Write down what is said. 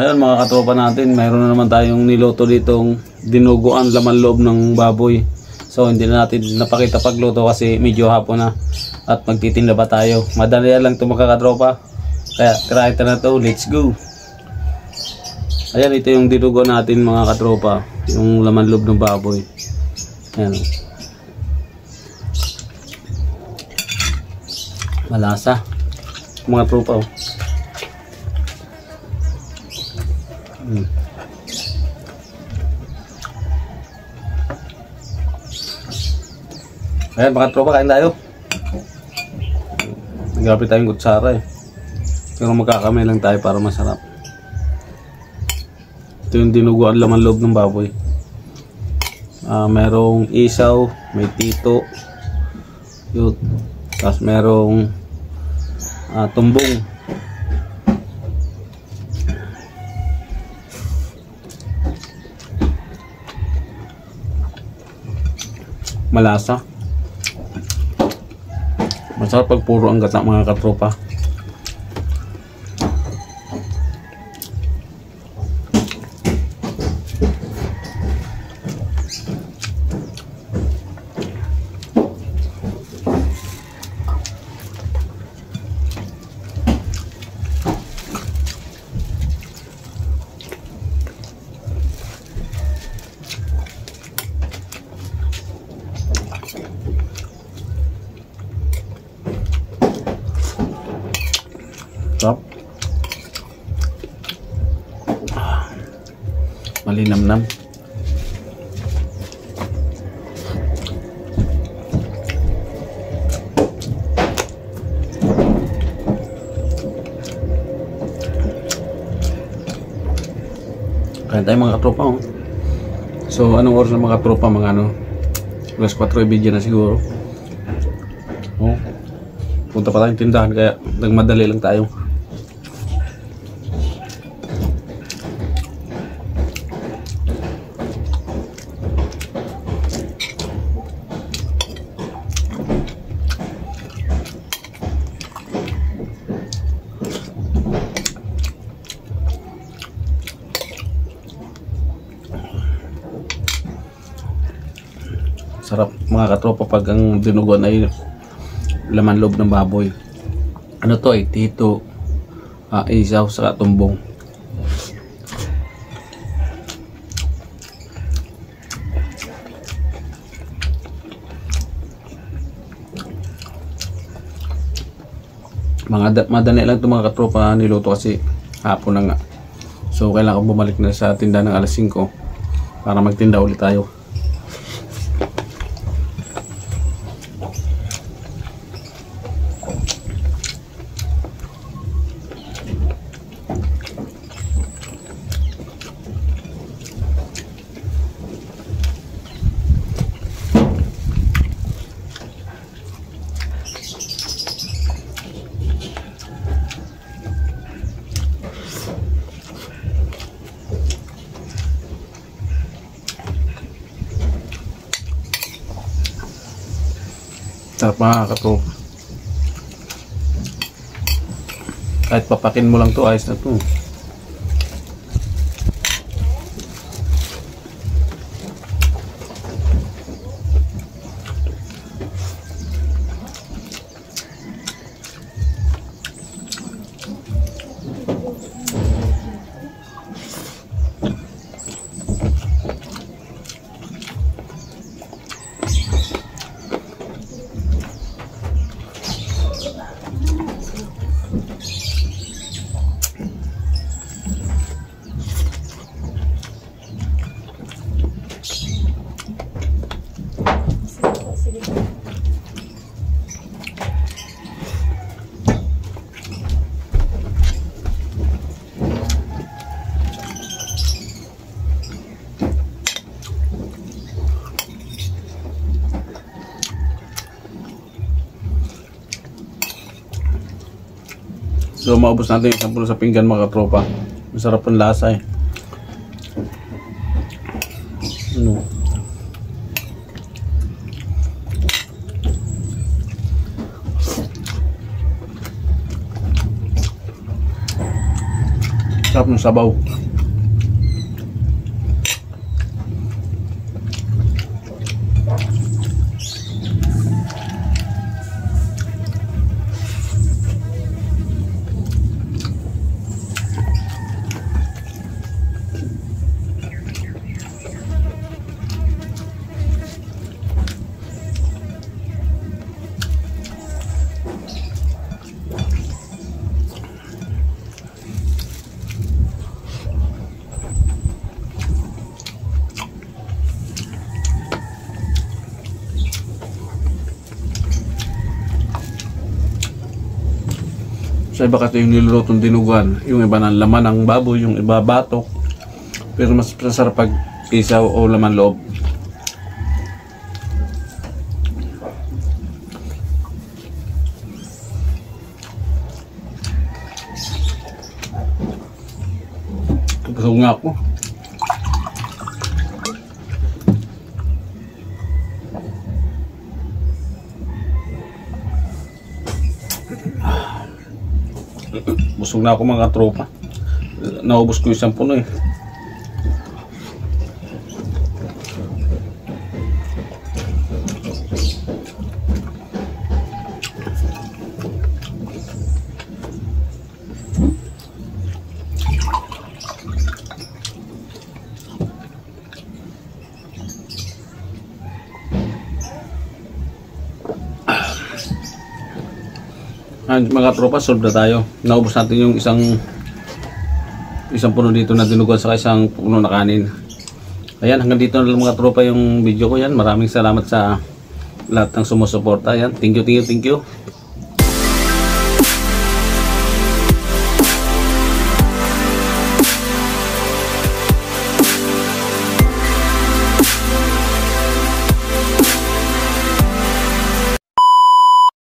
Ayun mga katropa natin, mayroon na naman tayong niluto ditong dinuguan laman loob ng baboy. So hindi na natin napakita pagluto kasi medyo hapon na at magtitinda pa tayo. Madali lang ito mga katropa. Kaya try na to, let's go. Ayan, ito yung dinuguan natin mga katropa, yung laman loob ng baboy. Ayan. Malasa mga tropa. Ayan mga tropa, kain tayo. Nagapit tayong kutsara eh. Pero magkakamay lang tayo para masarap. Ito yung dinuguan laman loob ng baboy. Merong isaw, may tito, yun. Tapos merong tumbong. Malasa. Masarap pag puro ang gata mga katropa. Sarap. Malinamnam. Kaya tayo mga katropa oh. So anong oras na mga katropa, mga ano, alas 4:30 na siguro oh. Punta pa tayong tindahan kaya nagmadali lang tayo. Sarap mga katropa pag ang dinuguan ay laman loob ng baboy. Ano to eh, tito, isaw sa tumbong. Madali lang ito mga katropa niluto kasi hapon na nga. So kailangan bumalik na sa tinda ng alas 5 para magtinda ulit tayo. Sarap mga katropa. Kahit papakin mo lang to, ayos na to. So maubos natin yung 10 sa pinggan mga katropa. Masarap ang lasa eh. Ano? sarap ng sabaw. Sa iba kasi yung nilulutong dinuguan, yung iba ng laman ng baboy, yung iba batok. Pero mas masarap pag isaw o laman loob. Busog nga ako. Busog na ako mga tropa. Naubos ko yung isang puno eh. Mga tropa, solve na tayo. Naubos natin yung isang puno dito na dinuguan sa isang puno na kanin. Ayan, hanggang dito na lang mga tropa yung video ko yan. Maraming salamat sa lahat ng sumusuporta. Ayan, thank you.